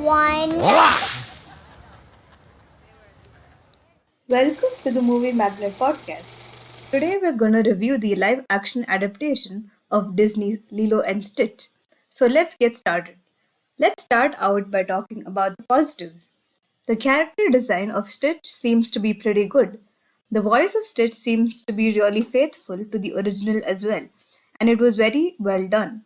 one. Welcome to the Movie Magnet podcast. Today we're going to review the live action adaptation of Disney's Lilo and Stitch. So let's get started. Let's start out by talking about the positives. The character design of Stitch seems to be pretty good. The voice of Stitch seems to be really faithful to the original as well, and it was very well done.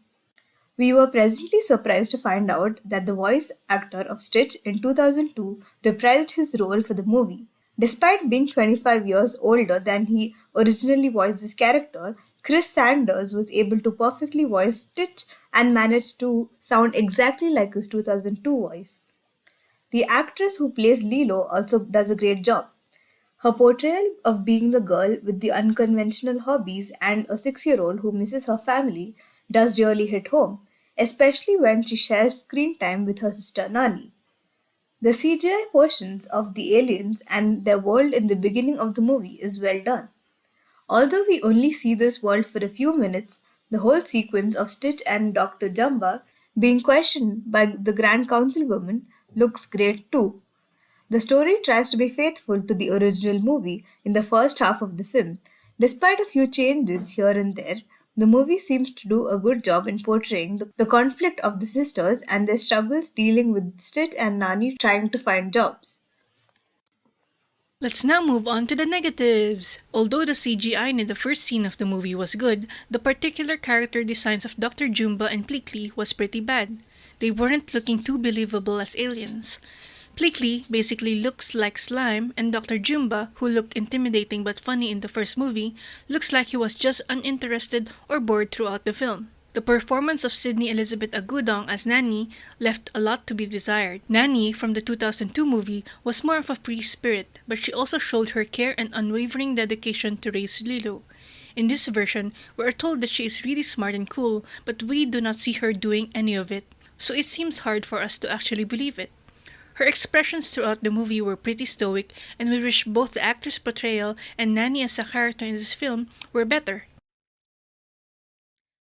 We were pleasantly surprised to find out that the voice actor of Stitch in 2002 reprised his role for the movie. Despite being 25 years older than he originally voiced his character, Chris Sanders was able to perfectly voice Stitch and managed to sound exactly like his 2002 voice. The actress who plays Lilo also does a great job. Her portrayal of being the girl with the unconventional hobbies and a 6-year-old who misses her family does really hit home, especially when she shares screen time with her sister Nani. The CGI portions of the aliens and their world in the beginning of the movie is well done. Although we only see this world for a few minutes, the whole sequence of Stitch and Dr. Jumba being questioned by the Grand Councilwoman looks great too. The story tries to be faithful to the original movie in the first half of the film. Despite a few changes here and there, the movie seems to do a good job in portraying the conflict of the sisters and their struggles dealing with Stitch and Nani trying to find jobs. Let's now move on to the negatives. Although the CGI in the first scene of the movie was good, the particular character designs of Dr. Jumba and Pleakley was pretty bad. They weren't looking too believable as aliens. Pleakley basically looks like slime, and Dr. Jumba, who looked intimidating but funny in the first movie, looks like he was just uninterested or bored throughout the film. The performance of Sydney Elizabeth Agudong as Nanny left a lot to be desired. Nanny from the 2002 movie was more of a free spirit, but she also showed her care and unwavering dedication to raise Lilo. In this version, we are told that she is really smart and cool, but we do not see her doing any of it, so it seems hard for us to actually believe it. Her expressions throughout the movie were pretty stoic, and we wish both the actress' portrayal and Nanny as a character in this film were better.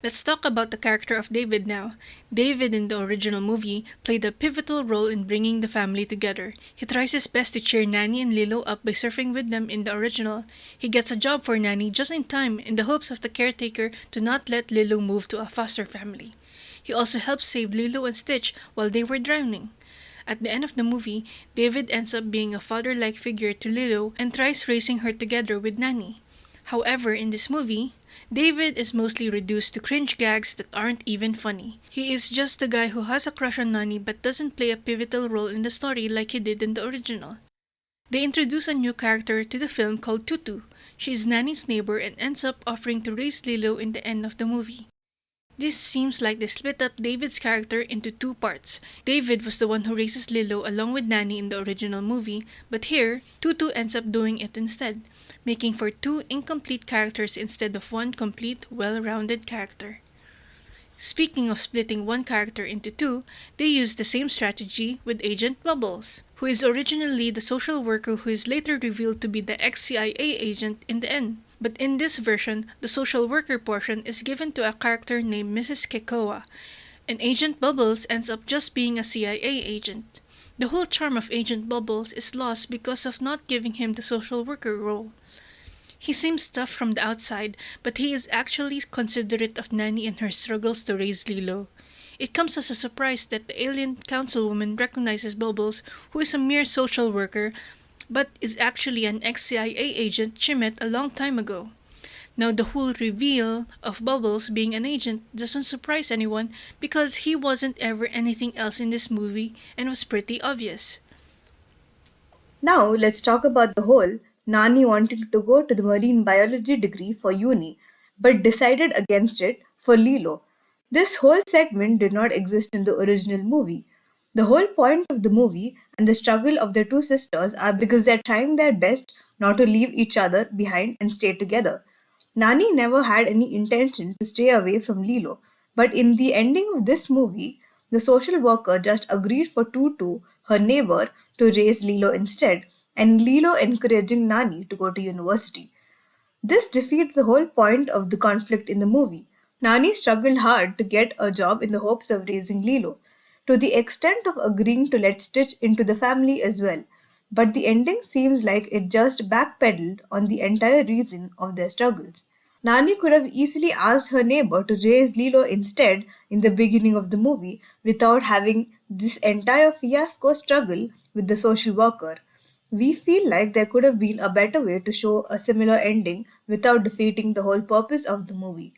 Let's talk about the character of David now. David in the original movie played a pivotal role in bringing the family together. He tries his best to cheer Nanny and Lilo up by surfing with them in the original. He gets a job for Nanny just in time in the hopes of the caretaker to not let Lilo move to a foster family. He also helps save Lilo and Stitch while they were drowning. At the end of the movie, David ends up being a father-like figure to Lilo and tries raising her together with Nanny. However, in this movie, David is mostly reduced to cringe gags that aren't even funny. He is just the guy who has a crush on Nani but doesn't play a pivotal role in the story like he did in the original. They introduce a new character to the film called Tutu. She is Nani's neighbor and ends up offering to raise Lilo in the end of the movie. This seems like they split up David's character into two parts. David was the one who raises Lilo along with Nanny in the original movie, but here, Tutu ends up doing it instead, making for two incomplete characters instead of one complete, well-rounded character. Speaking of splitting one character into two, they used the same strategy with Agent Bubbles, who is originally the social worker who is later revealed to be the ex-CIA agent in the end. But in this version, the social worker portion is given to a character named Mrs. Kekoa, and Agent Bubbles ends up just being a CIA agent. The whole charm of Agent Bubbles is lost because of not giving him the social worker role. He seems tough from the outside, but he is actually considerate of Nanny and her struggles to raise Lilo. It comes as a surprise that the alien councilwoman recognizes Bubbles, who is a mere social worker, but is actually an ex-CIA agent she met a long time ago. Now the whole reveal of Bubbles being an agent doesn't surprise anyone because he wasn't ever anything else in this movie and was pretty obvious. Now let's talk about the whole Nani wanting to go to the marine biology degree for uni, but decided against it for Lilo. This whole segment did not exist in the original movie. The whole point of the movie and the struggle of the two sisters are because they're trying their best not to leave each other behind and stay together. Nani never had any intention to stay away from Lilo, but in the ending of this movie, the social worker just agreed for Tutu, her neighbor, to raise Lilo instead, and Lilo encouraging Nani to go to university. This defeats the whole point of the conflict in the movie. Nani struggled hard to get a job in the hopes of raising Lilo. to the extent of agreeing to let Stitch into the family as well. But the ending seems like it just backpedaled on the entire reason of their struggles. Nani could have easily asked her neighbor to raise Lilo instead in the beginning of the movie without having this entire fiasco struggle with the social worker. We feel like there could have been a better way to show a similar ending without defeating the whole purpose of the movie.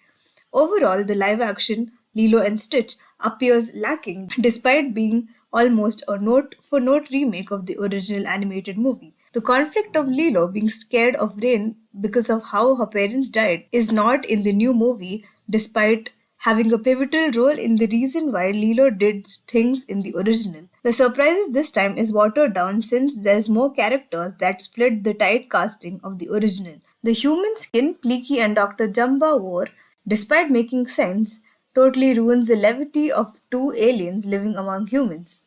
Overall, the live action Lilo and Stitch appears lacking despite being almost a note for note remake of the original animated movie. The conflict of Lilo being scared of rain because of how her parents died is not in the new movie, despite having a pivotal role in the reason why Lilo did things in the original. The surprises this time is watered down since there's more characters that split the tight casting of the original. The human skin Pleaky and Dr. Jumba wore, despite making sense, totally ruins the levity of two aliens living among humans.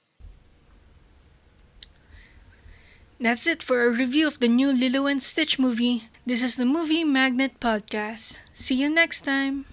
That's it for our review of the new Lilo and Stitch movie. This is the Movie Magnet Podcast. See you next time!